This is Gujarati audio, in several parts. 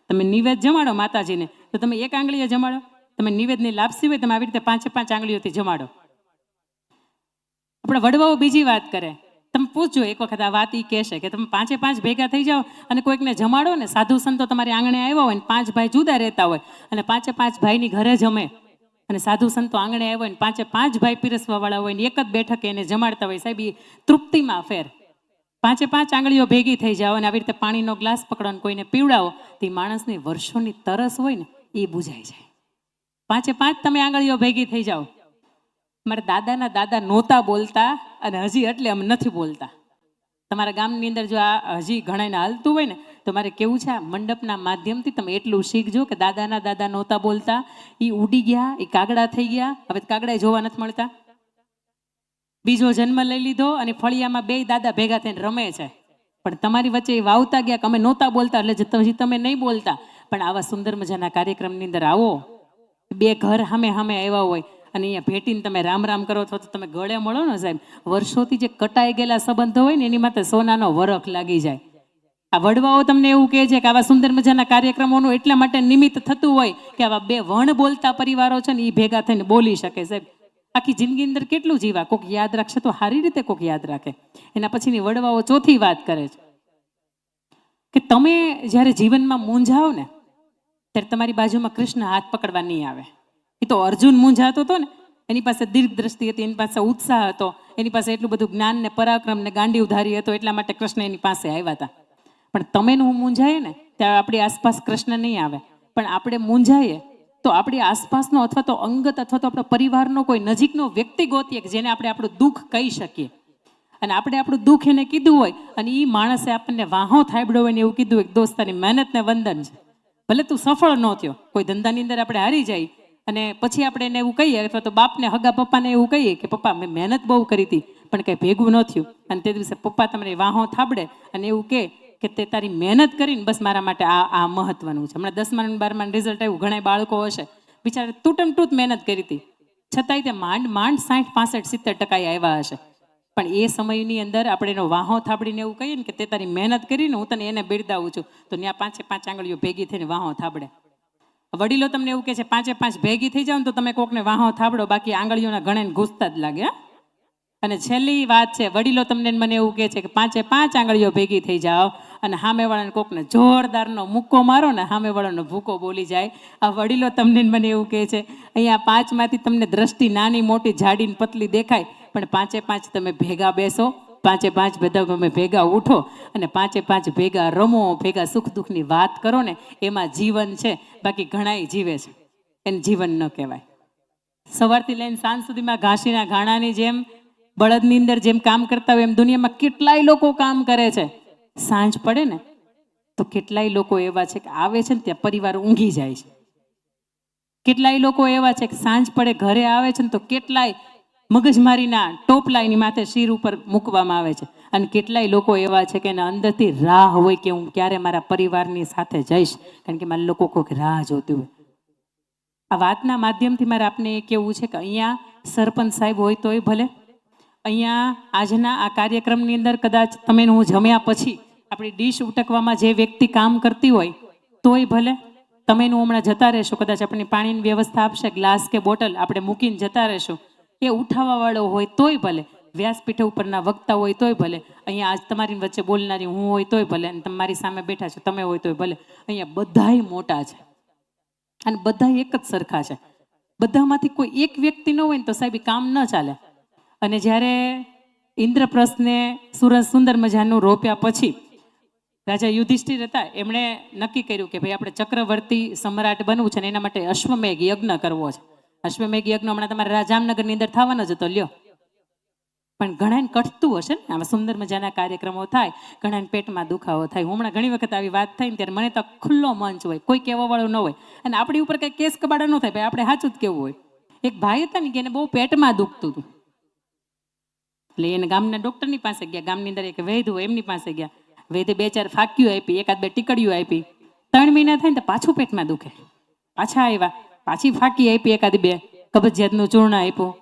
તમે નિવેદ જમાડો માતાજીને તો તમે એક આંગળીએ જમાડો, તમે નિવેદની લાપસી હોય તમે આવી રીતે 5 આંગળીઓથી જમાડો. આપણે વડવાઓ બીજી વાત કરે, તમે પૂછજો એક વખત આ વાત એ કહેશે કે તમે 5 ભેગા થઈ જાઓ અને કોઈકને જમાડો ને, સાધુ સંતો તમારી આંગણે આવ્યા હોય ને 5 ભાઈ જુદા રહેતા હોય અને 5 ભાઈની ઘરે જમે અને સાધુ સંતો આંગણે આવ્યા હોય ને 5 ભાઈ પીરસવા વાળા હોય ને એક જ બેઠકે એને જમાડતા હોય, સાહેબ એ તૃપ્તિમાં ફેર. 5 આંગળીઓ ભેગી થઈ જાઓ અને આવી રીતે પાણીનો ગ્લાસ પકડો ને કોઈને પીવડાવો તો એ માણસની વર્ષોની તરસ હોય ને એ બુઝાઈ જાય. 5 તમે આંગળીઓ ભેગી થઈ જાઓ. મારા દાદાના દાદા નહોતા બોલતા અને હજી એટલે અમે નથી બોલતા. તમારા ગામની અંદર જો આ હજી ઘણાને હાલતું હોય ને તો મારે કેવું છે, આ મંડપના માધ્યમથી તમે એટલું શીખજો કે દાદાના દાદા નહોતા બોલતા, એ ઉડી ગયા, એ કાગડા થઈ ગયા, હવે કાગડા જોવા નથી મળતા. બીજો જન્મ લઈ લીધો અને ફળિયામાં 2 દાદા ભેગા થઈને રમે છે. પણ તમારી વચ્ચે એ વાવતા ગયા કે અમે નહોતા બોલતા એટલે હજી તમે નહીં બોલતા. પણ આવા સુંદર મજાના કાર્યક્રમની અંદર આવો, 2 ઘર સામે આવ્યા હોય અને અહીંયા ભેટીને તમે રામ રામ કરો અથવા તો તમે ગળે મળો ને સાહેબ, વર્ષોથી જે કટાઈ ગયેલા સંબંધો હોય ને એની માટે સોનાનો વરખ લાગી જાય. આ વડવાઓ તમને એવું કહે છે કે આવા સુંદર મજાના કાર્યક્રમોનું એટલા માટે નિમિત્ત થતું હોય કે આવા 2 વણ બોલતા પરિવારો છે ને એ ભેગા થઈને બોલી શકે. સાહેબ આખી જિંદગી અંદર કેટલું જીવા, કોઈક યાદ રાખશે તો સારી રીતે કોઈક યાદ રાખે. એના પછીની વડવાઓ ચોથી વાત કરે છે કે તમે જ્યારે જીવનમાં મૂંઝાઓ ને ત્યારે તમારી બાજુમાં કૃષ્ણ હાથ પકડવા નહીં આવે. એ તો અર્જુન મૂંઝાતો હતો ને, એની પાસે દીર્ઘ દ્રષ્ટિ હતી, એની પાસે ઉત્સાહ હતો, એની પાસે એટલું બધું જ્ઞાન ને પરાક્રમ ને ગાંડી ઉધારી હતો, એટલા માટે કૃષ્ણ એની પાસે આવ્યા હતા. પણ તમે હું મૂંઝાઈએ ને ત્યારે આપણી આસપાસ કૃષ્ણ નહીં આવે. પણ આપણે મૂંઝાઈએ તો આપણી આસપાસનો અથવા તો અંગત અથવા તો આપણા પરિવારનો કોઈ નજીકનો વ્યક્તિ ગોતીએ કે જેને આપણે આપણું દુઃખ કહી શકીએ. અને આપણે આપણું દુઃખ એને કીધું હોય અને એ માણસે આપણને વાહો થાબડ્યો હોય ને એવું કીધું હોય, દોસ્ત તારી મહેનતને વંદન છે, ભલે તું સફળ ન થયો, કોઈ ધંધાની અંદર આપણે હારી જાય અને પછી આપણે એને એવું કહીએ અથવા તો બાપને હગા પપ્પાને એવું કહીએ કે પપ્પા મેં મહેનત બહુ કરી હતી પણ કંઈ ભેગું ન થયું, અને તે દિવસે પપ્પા તમને વાહો થાબડે અને એવું કે તે તારી મહેનત કરીને બસ મારા માટે આ મહત્વનું છે. હમણાં 10મા અને 12માનું રિઝલ્ટ આવ્યું, ઘણા બાળકો હશે બિચારા તૂટમ મહેનત કરી હતી છતાંય તે માંડ 60, 65, 70% આવ્યા હશે. પણ એ સમયની અંદર આપણે એનો વાહો થાબડીને એવું કહીએ ને કે તે તારી મહેનત કરીને હું તને એને બિરદાવું છું, તો ત્યાં 5 આંગળીઓ ભેગી થઈને વાહો થાબડે. વડીલો તમને એવું કહે છે 5 ભેગી થઈ જાવ ને તો તમે કોકને વાહો થાબડો, બાકી આંગળીઓના ગણે ઘૂસતા જ લાગે. અને છેલ્લી વાત છે, વડીલો તમને મને એવું કહે છે કે 5 આંગળીઓ ભેગી થઈ જાઓ અને સામેવાળાને કોકને જોરદારનો મુક્કો મારો ને સામેવાળાનો ભૂકો બોલી જાય. આ વડીલો તમને મને એવું કહે છે અહીંયા 5માંથી તમને દ્રષ્ટિ નાની મોટી જાડીને પતલી દેખાય, પણ 5 તમે ભેગા બેસો, 5 બધા તમે ભેગા ઉઠો અને 5 ભેગા રમો, ભેગા સુખ દુઃખની વાત કરો ને, એમાં જીવન છે. બાકી ઘણાય જીવે છે એને જીવન ન કહેવાય. સવારથી લઈને સાંજ સુધીમાં ઘાસીના ઘાણાની જેમ બળદની અંદર જેમ કામ કરતા હોય એમ દુનિયામાં કેટલાય લોકો કામ કરે છે. સાંજ પડે ને તો કેટલાય લોકો એવા છે કે આવે છે ને ત્યાં પરિવાર ઊંઘી જાય છે. કેટલાય લોકો એવા છે કે સાંજ પડે ઘરે આવે છે ને તો કેટલાય મગજમારીના ટોપલાઈની માથે શિર ઉપર મૂકવામાં આવે છે. અને કેટલાય લોકો એવા છે કે એના અંદરથી રાહ હોય કે હું ક્યારે મારા પરિવારની સાથે જઈશ, કારણ કે મારા લોકો કોઈક રાહ જોતી હોય. આ વાતના માધ્યમથી મારે આપને એ કહેવું છે કે અહીંયા સરપંચ સાહેબ હોય તોય ભલે, અહીંયા આજના આ કાર્યક્રમની અંદર કદાચ તમે હું જમ્યા પછી આપણી ડીશ ઉટકવામાં જે વ્યક્તિ કામ કરતી હોય તોય ભલે, તમે હમણાં જતા રહેશો, કદાચ આપણને પાણીની વ્યવસ્થા આપશે, ગ્લાસ કે બોટલ આપણે મૂકીને જતા રહેશો, એ ઉઠાવવાવાળો હોય તોય ભલે, વ્યાસપીઠ ઉપરના વક્તા હોય તોય ભલે, અહીંયા આજ તમારી વચ્ચે બોલનારી હું હોય તોય ભલે, અને તમારી સામે બેઠા છો તમે હોય તોય ભલે, અહીંયા બધાય મોટા છે અને બધા એક જ સરખા છે. બધામાંથી કોઈ એક વ્યક્તિ ન હોય ને તો સાહેબ કામ ન ચાલે. અને જ્યારે ઇન્દ્રપ્રસ્થને સુંદર મજાનું રોપ્યા પછી રાજા યુધિષ્ઠિર હતા, એમણે નક્કી કર્યું કે ભાઈ આપણે ચક્રવર્તી સમ્રાટ બનવું છે ને એના માટે અશ્વમેઘ યજ્ઞ કરવો છે. અશ્વમેઘ યજ્ઞ હમણાં તમારા જામનગરની અંદર થવાનો જ હતો, લ્યો. પણ ઘણાને કટતું હશે ને, આમાં સુંદર મજાના કાર્યક્રમો થાય, ઘણાને પેટમાં દુખાવો થાય. હમણાં ઘણી વખત આવી વાત થાય ને ત્યારે મને તો ખુલ્લો મંચ હોય, કોઈ કહેવાવાળું ન હોય અને આપણી ઉપર કંઈ કેસ કબાડા ન થાય, ભાઈ આપણે સાચું જ કેવું હોય. એક ભાઈ હતા ને કે એને બહુ પેટમાં દુખતું હતું, એટલે એને ગામના ડૉક્ટરની પાસે ગયા. ગામની અંદર એક વૈદ હોય એમની પાસે ગયા. વૈદે 2-4 ફાંકીઓ આપી, 1-2 ટીકડીઓ આપી. 3 મહિના થાય ને તો પાછું પેટમાં દુખે. પાછા આવ્યા, પાછી ફાંકી આપી, 1-2 કબજિયાતનું ચૂર્ણ આપ્યું.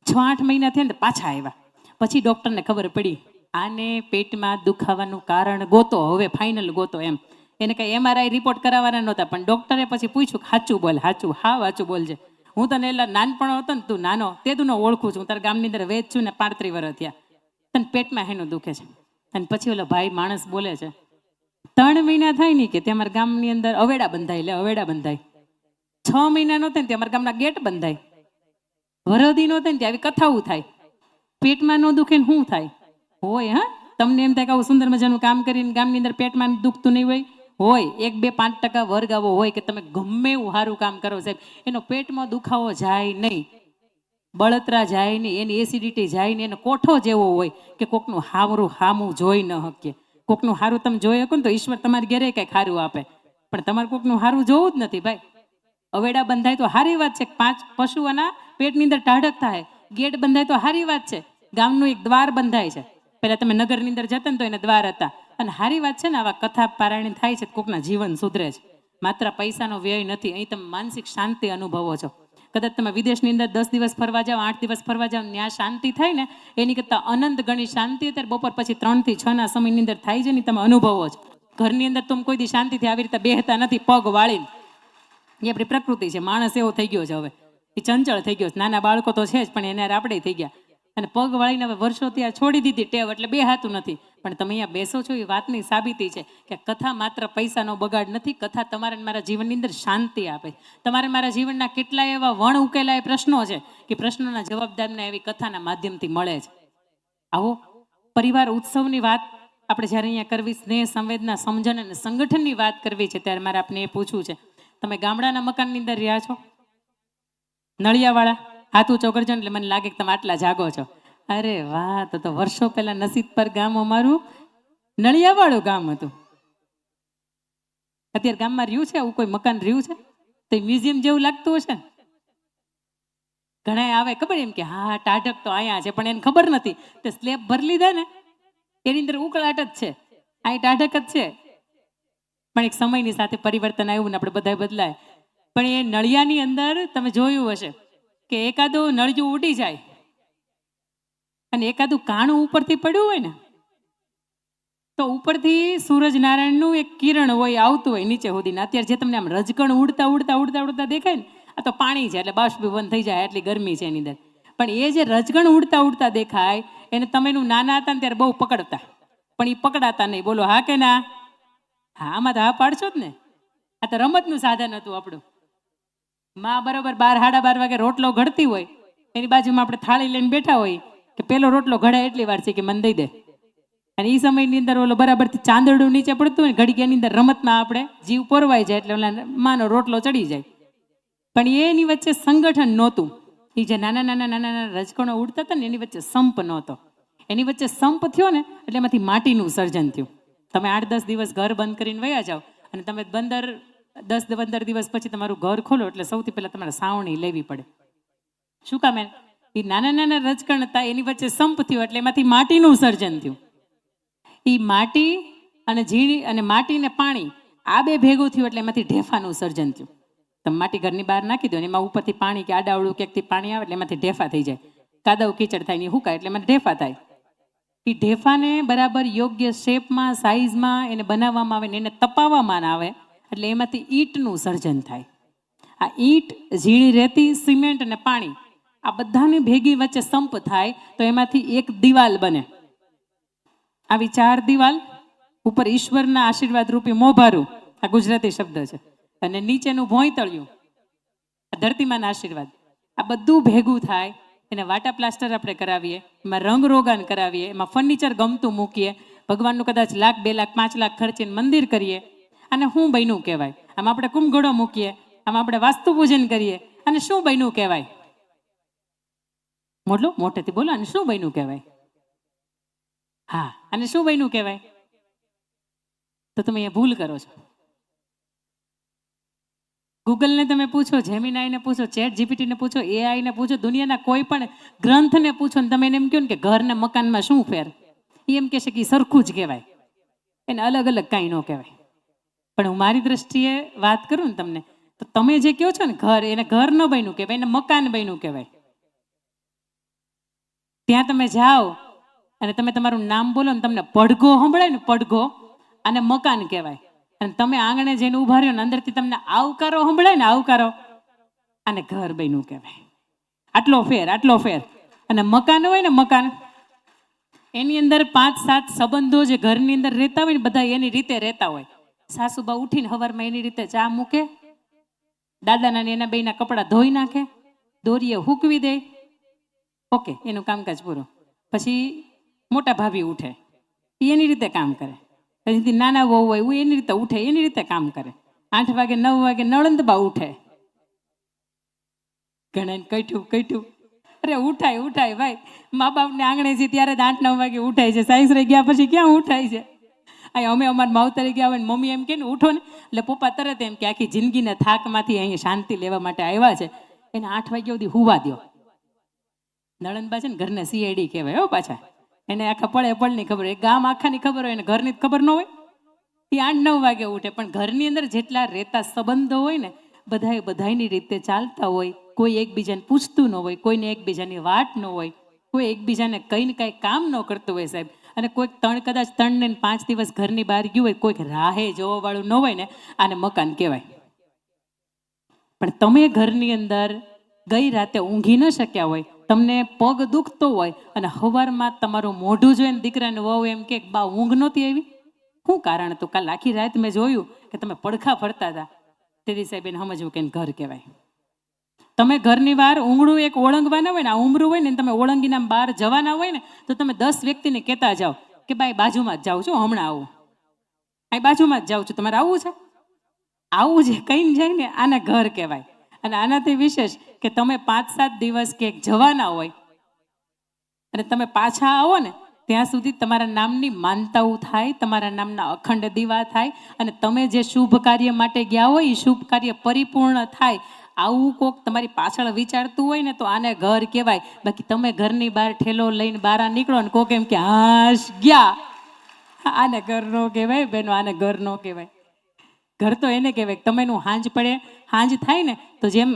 6-8 મહિના થયા ને તો પાછા આવ્યા. પછી ડૉક્ટરને ખબર પડી આને પેટમાં દુખાવાનું કારણ ગોતો, હવે ફાઇનલ ગોતો એમ. એને કઈ MRI રિપોર્ટ કરાવવાના નહોતા, પણ ડોક્ટરે પછી પૂછ્યું સાચું બોલ, સાચું હા સાચું બોલજે, હું તને એટલે નાનપણ હતો ને તું નાનો તે તું ઓળખું છું, હું તારા ગામની અંદર વેચ છું ને 35 વર્ષ થયા, તને પેટમાં હેનું દુખે છે. અને પછી ઓલો ભાઈ માણસ બોલે છે 3 મહિના થાય ને કે તે અમારા ગામની અંદર અવેડા બંધાય, એટલે અવેડા બંધાય. 6 મહિના નો થાય ને તે અમારા ગામના ગેટ બંધાય. વરદી નો થાય ને ત્યાં આવી કથાઓ થાય. પેટમાં ન દુખે ને શું થાય હોય? હા, તમને એમ થાય કે આવું સુંદર મજાનું કામ કરીને ગામની અંદર પેટમાં દુખતું નહીં હોય? હોય. 1-2-5% વર્ગ આવો હોય કે તમે ગમે એવું સારું કામ કરો સાહેબ, એનો પેટમાં દુખાવો જાય નહીં, બળતરા જાય નહીં, એની એસિડિટી જાય નહીં, એનો કોઠો જેવો હોય કે કોકનું હામું જોઈ ન શકીએ. કોકનું હારું તમે જોઈ શકો ને તો ઈશ્વર તમારી ઘરે કંઈક હારું આપે, પણ તમારે કોકનું હારું જોવું જ નથી ભાઈ. અવેડા બંધાય તો સારી વાત છે, 5 પશુઓના પેટની અંદર ટાઢક થાય. ગેટ બંધાય તો સારી વાત છે, ગામનું એક દ્વાર બંધાય છે. પહેલા તમે નગરની અંદર જતા ને તો એને દ્વાર હતા, અને સારી વાત છે ને આવા કથા પારાયણ થાય છે, કોકના જીવન સુધરે છે. માત્ર પૈસાનો વ્યય નથી, અહીં તમે માનસિક શાંતિ અનુભવો છો. કદાચ તમે વિદેશની અંદર 10 દિવસ ફરવા જાઓ, 8 દિવસ ફરવા જાઓ, ત્યાં શાંતિ થાય ને એની કરતાં અનંત ગણી શાંતિ અત્યારે બપોર પછી 3 થી 6 ના સમયની અંદર થાય છે ને તમે અનુભવો છો. ઘરની અંદર તમે કોઈ દી શાંતિથી આવી રીતે બેહતા નથી પગ વાળીને. એ આપણી પ્રકૃતિ છે, માણસ એવો થઈ ગયો છે હવે, એ ચંચળ થઈ ગયો છે. નાના બાળકો તો છે જ, પણ એને આપણે થઈ ગયા, અને પગ વાળીને હવે વર્ષો ત્યાં છોડી દીધી ટેવ, એટલે બેહાતું નથી. પણ તમે અહીંયા બેસો છો એ વાતની સાબિતી છે કે કથા માત્ર પૈસાનો બગાડ નથી, કથા તમારે મારા જીવનની અંદર શાંતિ આપે. તમારે મારા જીવનના કેટલાય એવા વણ ઉકેલાય પ્રશ્નો છે કે પ્રશ્નોના જવાબ તમને એવી કથાના માધ્યમથી મળે છે. આવો પરિવાર ઉત્સવની વાત આપણે જ્યારે અહીંયા કરવી, સ્નેહ, સંવેદના, સમજણ અને સંગઠનની વાત કરવી છે, ત્યારે મારે આપને એ પૂછવું છે, તમે ગામડાના મકાનની અંદર રહ્યા છો? નળિયાવાળા હાથ ઊંચો કરજો એટલે મને લાગે કે તમે આટલા જાગો છો. અરે વાહ, તો વર્ષો પહેલા નસીબ પર ગામ અમારું નળિયાવાળું ગામ હતું. અત્યારે ગામમાં રહ્યું છે આવું કોઈ મકાન રહ્યું છે તો મ્યુઝિયમ જેવું લાગતું હશે ને. ઘણા આવે ખબર એમ કે હા ટાઢક તો અહીંયા છે, પણ એને ખબર નથી તે સ્લેબ ભરી લીધા ને એની અંદર ઉકળાટ જ છે, આ ટાઢક જ છે. પણ એક સમયની સાથે પરિવર્તન આવ્યું ને આપણે બધા બદલાય. પણ એ નળિયાની અંદર તમે જોયું હશે કે એકાદું નળિયું ઉડી જાય અને એકાદું કાણું ઉપરથી પડ્યું હોય ને તો ઉપરથી સૂરજ નારાયણનું એક કિરણ હોય આવતું હોય નીચે સુધીને. અત્યારે જે તમને આમ રજકણ ઉડતા ઉડતા ઉડતા ઉડતા દેખાય ને આ તો પાણી છે, એટલે બાષ્પીભવન થઈ જાય, એટલી ગરમી છે એની અંદર. પણ એ જે રજકણ ઉડતા ઉડતા દેખાય એને તમે એનું નાના હતા ને ત્યારે બહુ પકડતા, પણ એ પકડાતા નહીં. બોલો હા કે ના? હા, આમાં તો હા પાડશો જ ને. આ તો રમતનું સાધન હતું આપણું. માં બરોબર 12-12:30 વાગે રોટલો ઘડતી હોય, એની બાજુમાં આપણે થાળી લઈને બેઠા હોય કે પેલો રોટલો ઘડાય એટલી વાર છે કે મને દઈ દે. અને એ સમયની અંદર ઓલો બરાબરથી ચાંદડું નીચે પડતું હોય ને ઘડીકની અંદર રમતમાં આપણે જીવ પોરવાઈ જાય એટલે ઓલા માનો રોટલો ચડી જાય. પણ એની વચ્ચે સંગઠન નહોતું. એ જે નાના નાના નાના નાના રજકણો ઉડતા હતા ને એની વચ્ચે સંપ નહોતો. એની વચ્ચે સંપ થયો ને એટલે એમાંથી માટીનું સર્જન થયું. તમે 8-10 દિવસ ઘર બંધ કરીને વયા જાઓ અને તમે 10-15 દિવસ પછી તમારું ઘર ખોલો એટલે સૌથી પહેલા તમારે સાવણી લેવી પડે. શું કામ? એ નાના નાના રજકણ હતા એની વચ્ચે સંપ થયો એટલે એમાંથી માટીનું સર્જન થયું. એ માટી અને ઝીણી અને માટી ને પાણી આ બે ભેગું થયું એટલે એમાંથી ઢેફાનું સર્જન થયું. તમે માટી ઘરની બહાર નાખી દો ને એમાં ઉપરથી પાણી કે આડાવડું ક્યાંકથી પાણી આવે એટલે એમાંથી ઢેફા થઈ જાય. કાદવ કીચડ થાય ને હુકાય એટલે એમાં ઢેફા થાય. એ ઢેફાને બરાબર યોગ્ય શેપમાં સાઇઝમાં એને બનાવવામાં આવે ને એને તપાવવામાં આવે એટલે એમાંથી ઈંટનું સર્જન થાય. આ ઈંટ, ઝીણી રેતી, સિમેન્ટ અને પાણી આ બધાની ભેગી વચ્ચે સંપ થાય તો એમાંથી એક દિવાલ બને. આવી 4 દિવાલ, ઉપર ઈશ્વરના આશીર્વાદ રૂપી મોભારું, આ ગુજરાતી શબ્દ છે, અને નીચેનું ભોંયતળિયું, આ ધરતીમાંના આશીર્વાદ. આ બધું ભેગું થાય એને વાટા પ્લાસ્ટર આપણે કરાવીએ, એમાં રંગ રોગાન કરાવીએ, એમાં ફર્નિચર ગમતું મૂકીએ, ભગવાનનું કદાચ 1 લાખ 2 લાખ 5 લાખ ખર્ચીને મંદિર કરીએ. અને શું બન્યું કહેવાય? આમ આપણે કુંભઘડો મૂકીએ, આમ આપણે વાસ્તુ પૂજન કરીએ અને શું બન્યું કહેવાય? મોટેથી બોલો, અને શું બન્યું કહેવાય? હા, અને શું બન્યું કહેવાય? તો તમે એ ભૂલ કરો છો. ગૂગલને તમે પૂછો, જેમિનાઈને પૂછો, ચેટ જીપીટીને પૂછો, એઆઈને પૂછો, દુનિયાના કોઈ પણ ગ્રંથને પૂછો ને તમે એને એમ કહો ને કે ઘરના મકાનમાં શું ફેર, એ એમ કહેશે કે સરખું જ કહેવાય, એને અલગ અલગ કાંઈ ન કહેવાય. પણ હું મારી દ્રષ્ટિએ વાત કરું ને તમને તો તમે જે કહો છો ને ઘર, એને ઘર ન બન્યું કહેવાય, એને મકાન બન્યું કહેવાય. ત્યાં તમે જાઓ અને તમે તમારું નામ બોલો ને તમને પડઘો સંભળાય ને, પડઘો, અને મકાન કહેવાય. અને અને તમે આંગણે જઈને ઊભા રહ્યો ને અંદરથી તમને આવકારો સંભળાય ને, આવકારો, આને ઘર બન્યું કહેવાય. આટલો ફેર. અને મકાન હોય ને, મકાન, એની અંદર 5-7 સંબંધો જે ઘરની અંદર રહેતા હોય ને, બધા એની રીતે રહેતા હોય. સાસુબા ઉઠીને સવારમાં એની રીતે ચા મૂકે, દાદાના એના બેના કપડાં ધોઈ નાખે, દોરીએ હૂકવી દે, ઓકે, એનું કામકાજ પૂરું. પછી મોટા ભાભી ઉઠે, એની રીતે કામ કરે. પછી નાના વહુ હોય એની રીતે ઉઠે, એની રીતે કામ કરે. 8 વાગે 9 વાગે નળંદબા ઉઠે, ઘણા કઈઠું અરે ઉઠાય ભાઈ, મા બાપને આંગણે છે ત્યારે 8-9 વાગે ઉઠાય છે. સાયન્સ રહી ગયા પછી ક્યાં ઉઠાય છે? અહીં અમે અમારા માવતરે ગયા હોય ને મમ્મી એમ કે ને ઉઠો ને, એટલે પપ્પા તરત એમ કે આખી જિંદગીના થાકમાંથી અહીં શાંતિ લેવા માટે આવ્યા છે, એને 8 વાગ્યા સુધી હુવા દો. નળંદબા છે ને ઘરને સીઆઈડી કહેવાય હો પાછા. એને આખા પળની ખબર હોય, ગામ આખાની ખબર હોય, એને ઘરની ખબર ન હોય. એ 8-9 વાગે ઉઠે. પણ ઘરની અંદર જેટલા રહેતા સંબંધો હોય ને, બધાની રીતે ચાલતા હોય. કોઈ એકબીજાને પૂછતું ન હોય, કોઈને એકબીજાની વાટ ન હોય, કોઈ એકબીજાને કંઈ ને કંઈ કામ ન કરતું હોય સાહેબ. અને કોઈક કદાચ 3 ને 5 દિવસ ઘરની બહાર ગયું હોય, કોઈક રાહે જોવાવાળું ન હોય ને, આને મકાન કહેવાય. પણ તમે ઘરની અંદર ગઈ રાતે ઊંઘી ન શક્યા હોય, તમને પગ દુખતો હોય અને સવારમાં તમારું મોઢું જોઈને દીકરાને વહુ એમ કે બા ઊંઘ નહોતી આવી, શું કારણ હતું? કાલ આખી રાત મેં જોયું કે તમે પડખા ફરતા હતા. તેથી સાહેબ એને સમજવું કે ઘર કહેવાય. તમે ઘરની બહાર ઊંઘડું એક ઓળંગવાના હોય ને, આ ઉમરું હોય ને, તમે ઓળંગીના બહાર જવાના હોય ને, તો તમે 10 વ્યક્તિને કહેતા જાઓ કે ભાઈ બાજુમાં જ જાઉં છું, હમણાં આવું, અહીં બાજુમાં જ જાઉં છું, તમારે આવવું છે? આવું જે કહીને જાય ને, આને ઘર કહેવાય. અને આનાથી વિશેષ કે તમે 5-7 દિવસ કે જવાના હોય અને તમે પાછા આવો ને, ત્યાં સુધી તમારા નામની માનતાઓ થાય, તમારા નામના અખંડ દીવા થાય, અને તમે જે શુભ કાર્ય માટે ગયા હોય એ શુભ કાર્ય પરિપૂર્ણ થાય. આવું કોક તમારી પાછળ વિચારતું હોય ને, તો આને ઘર કહેવાય. બાકી તમે ઘરની બહાર ઠેલો લઈને બહાર નીકળો ને કોક એમ કે હાશ ગયા, આને ઘર ન કહેવાય બેનો, આને ઘર ન કહેવાય. ઘર તો એને કહેવાય તમેનું હાંજ પડે, હાંજ થાય ને, તો જેમ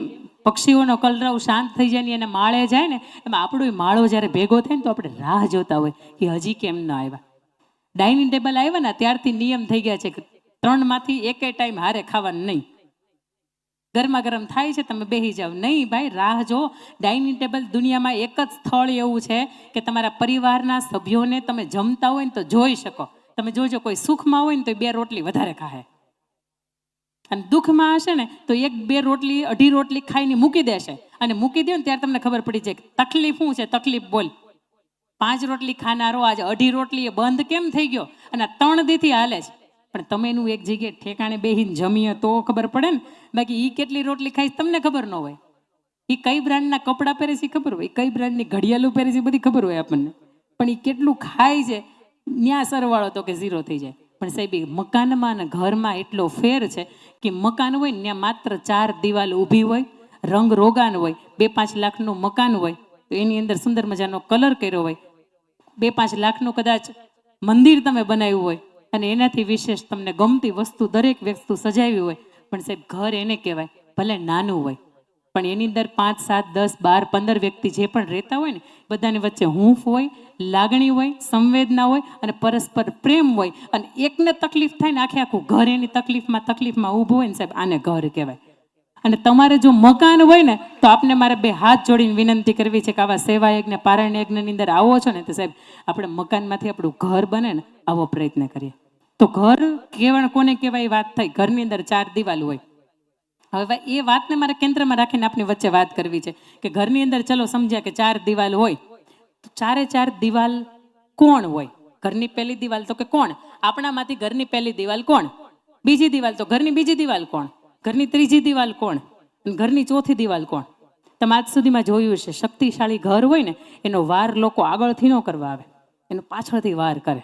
પક્ષીઓનો કલરવ શાંત થઈ જાય ને એને માળે જાય ને, એમાં આપણો માળો જ્યારે ભેગો થાય ને તો આપણે રાહ જોતા હોય કે હજી કેમ ન આવ્યા. ડાઇનિંગ ટેબલ આવ્યા ને ત્યારથી નિયમ થઈ ગયા છે કે 3માંથી એકે ટાઈમ હારે ખાવાનું નહીં. ગરમા ગરમ થાય છે, તમે બેસી જાઓ. નહીં ભાઈ, રાહ જો. ડાઇનિંગ ટેબલ દુનિયામાં એક જ સ્થળ એવું છે કે તમારા પરિવારના સભ્યોને તમે જમતા હોય ને તો જોઈ શકો. તમે જોજો, કોઈ સુખમાં હોય ને તો 2 રોટલી વધારે ખાય, અને દુઃખમાં હશે ને તો 1-2 રોટલી 2.5 રોટલી ખાઈને મૂકી દેશે. અને મૂકી દો ને ત્યારે તમને ખબર પડી જાય તકલીફ શું છે. તકલીફ બોલ, 5 રોટલી ખાનારો આજે 2.5 રોટલી એ બંધ કેમ થઈ ગયો? અને 3 દીથી હાલે છે. પણ તમે એનું એક જગ્યાએ ઠેકાણે બેહીને જમીએ તો ખબર પડે ને. બાકી એ કેટલી રોટલી ખાઈશ તમને ખબર ન હોય. એ કઈ બ્રાન્ડના કપડાં પહેરે છે ખબર હોય, કઈ બ્રાન્ડની ઘડિયાળું પહેરે છે બધી ખબર હોય આપણને, પણ એ કેટલું ખાય છે ન્યા સરવાળો તો કે 0 થઈ જાય. પણ સાહેબ મકાનમાં અને ઘરમાં એટલો ફેર છે કે મકાન હોય ને ત્યાં માત્ર 4 દિવાલ ઊભી હોય, રંગ રોગાન હોય, 2-5 લાખનું મકાન હોય તો એની અંદર સુંદર મજાનો કલર કર્યો હોય, 2-5 લાખનું કદાચ મંદિર તમે બનાવ્યું હોય, અને એનાથી વિશેષ તમને ગમતી વસ્તુ દરેક વસ્તુ સજાવી હોય. પણ સાહેબ ઘર એને કહેવાય. ભલે નાનું હોય પણ એની અંદર 5-7-10-12-15 વ્યક્તિ જે પણ રહેતા હોય ને, બધાની વચ્ચે હૂંફ હોય, લાગણી હોય, સંવેદના હોય અને પરસ્પર પ્રેમ હોય. અને એકને તકલીફ થાય ને આખે આખું ઘર એની તકલીફમાં ઊભું હોય ને સાહેબ, આને ઘર કહેવાય. અને તમારે જો મકાન હોય ને તો આપને મારે 2 હાથ જોડીને વિનંતી કરવી છે કે આવા સેવા યજ્ઞ, પારાયણ યજ્ઞની અંદર આવો છો ને તો સાહેબ આપણે મકાનમાંથી આપણું ઘર બને ને આવો પ્રયત્ન કરીએ. તો ઘર કહેવાય કોને કહેવાય વાત થઈ. ઘરની અંદર 4 દિવાલ હોય. હવે એ વાતને મારે કેન્દ્રમાં રાખીને આપની વચ્ચે વાત કરવી છે કે ઘરની અંદર ચલો સમજ્યા કે 4 દિવાલ હોય, તો 4 દિવાલ કોણ હોય? ઘરની પહેલી દિવાલ તો કે કોણ? આપણામાંથી ઘરની પહેલી દિવાલ કોણ? બીજી દિવાલ તો ઘરની બીજી દિવાલ કોણ? ઘરની ત્રીજી દિવાલ કોણ? અને ઘરની ચોથી દિવાલ કોણ? તમે આજ સુધીમાં જોયું છે શક્તિશાળી ઘર હોય ને એનો વાર લોકો આગળથી ન કરવા આવે, એનો પાછળથી વાર કરે.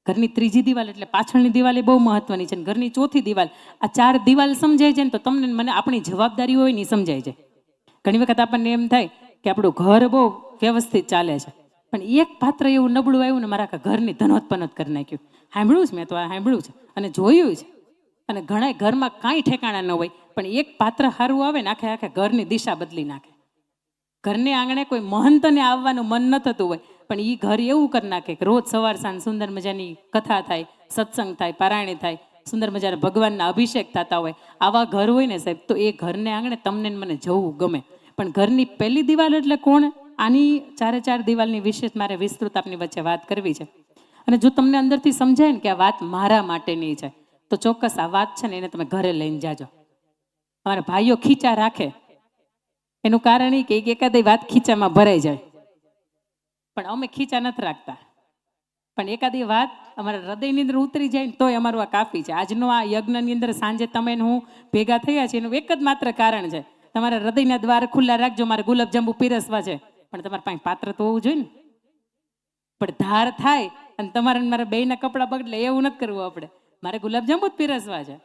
ઘરની ત્રીજી દિવાલ એટલે પાછળની દિવાલ એ બહુ મહત્વની છે. ઘરની ચોથી દિવાલ, આ 4 દિવાલ સમજાય છે ને તો તમને મને આપણી જવાબદારી હોય ને સમજાય છે. ઘણી વખત આપણને એમ થાય કે આપણું ઘર બહુ વ્યવસ્થિત ચાલે છે, પણ એક પાત્ર એવું નબળું આવ્યું ને મારા ઘરની ધનોત્પન્ન કરી નાખ્યું. સાંભળ્યું છે મેં તો, આ સાંભળ્યું છે અને જોયું છે. અને ઘણા ઘરમાં કાંઈ ઠેકાણા ન હોય પણ એક પાત્ર સારું આવે ને આખે ઘરની દિશા બદલી નાખે. ઘરને આંગણે કોઈ મહંતને આવવાનું મન ન થતું હોય પણ એ ઘર એવું કરી નાખે કે રોજ સવાર સાંજ સુંદર મજાની કથા થાય, સત્સંગ થાય, પારાયણ થાય, સુંદર મજાના ભગવાનના અભિષેક થતા હોય, આવા ઘર હોય ને સાહેબ, તો એ ઘરને આંગણે તમને ને મને જવું ગમે. પણ ઘરની પહેલી દિવાલ એટલે કોણ? આની ચારે ચાર દિવાલની વિશે મારે વિસ્તૃત આપની વચ્ચે વાત કરવી છે. અને જો તમને અંદરથી સમજાય ને કે આ વાત મારા માટેની છે, તો ચોક્કસ આ વાત છે ને એને તમે ઘરે લઈને જાજો. અમારા ભાઈઓ ખીચા રાખે, એનું કારણ એ કે એકાદી વાત ખીચામાં ભરાઈ જાય, પણ અમે ખીચા નથી રાખતા. પણ એકાદી વાત અમારા હૃદયની અંદર ઉતરી જાય ને તોય અમારું આ કાફી છે. આજનો આ યજ્ઞની અંદર સાંજે તમે હું ભેગા થયા છે એનું એક જ માત્ર કારણ છે, તમારા હૃદયના દ્વાર ખુલ્લા રાખજો, મારે ગુલાબજાંબુ પીરસવા છે. પણ તમારા પાસે પાત્ર તો હોવું જોઈએ ને. પણ ધાર થાય અને તમારે મારા બેયના કપડાં બગડે એવું નથી કરવું આપણે, મારે ગુલાબજાંબુ જ પીરસવા છે.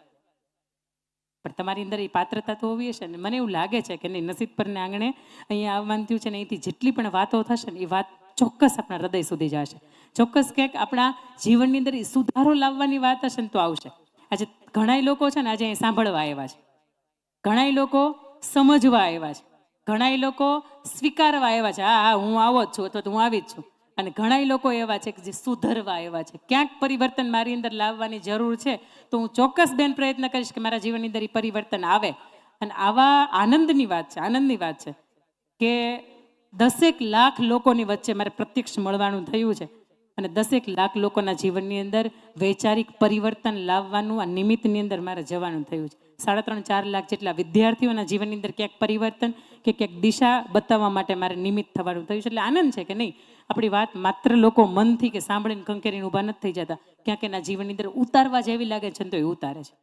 પણ તમારી અંદર એ પાત્રતા તો હોવી હશે ને. મને એવું લાગે છે કે નહીં, નસીબ પરને આંગણે અહીંયા આવવાનું થયું છે ને, અહીંથી જેટલી પણ વાતો થશે ને એ વાત ચોક્કસ આપણા હૃદય સુધી જશે. ચોક્કસ ક્યાંક આપણા જીવનની અંદર એ સુધારો લાવવાની વાત હશે ને તો આવશે. આજે ઘણા લોકો છે ને આજે અહીં સાંભળવા આવ્યા છે, ઘણા લોકો સમજવા આવ્યા છે, ઘણા લોકો સ્વીકારવા આવ્યા છે, હા હું આવો જ છું અથવા તો હું આવી જ છું. અને ઘણા લોકો એવા છે કે જે સુધરવા આવ્યા છે. ક્યાંક પરિવર્તન મારી અંદર લાવવાની જરૂર છે, તો હું ચોક્કસ બેન પ્રયત્ન કરીશ કે મારા જીવનની અંદર એ પરિવર્તન આવે. અને આવા આનંદની વાત છે, આનંદની વાત છે કે 10 લાખ લોકોની વચ્ચે મારે પ્રત્યક્ષ મળવાનું થયું છે. અને 10 લાખ લોકોના જીવનની અંદર વૈચારિક પરિવર્તન લાવવાનું આ નિમિત્તની અંદર મારે જવાનું થયું છે. 3.5-4 લાખ જેટલા વિદ્યાર્થીઓના જીવનની અંદર ક્યાંક પરિવર્તન કે ક્યાંક દિશા બતાવવા માટે મારે નિમિત્ત થવાનું થયું છે. એટલે આનંદ છે કે નહીં, આપણી વાત માત્ર લોકો મનથી કે સાંભળીને કંકેરીને ઊભા નથી થઈ જતા, ક્યાંક એના જીવનની અંદર ઉતારવા જેવી લાગે છે ને તો એ ઉતારે છે.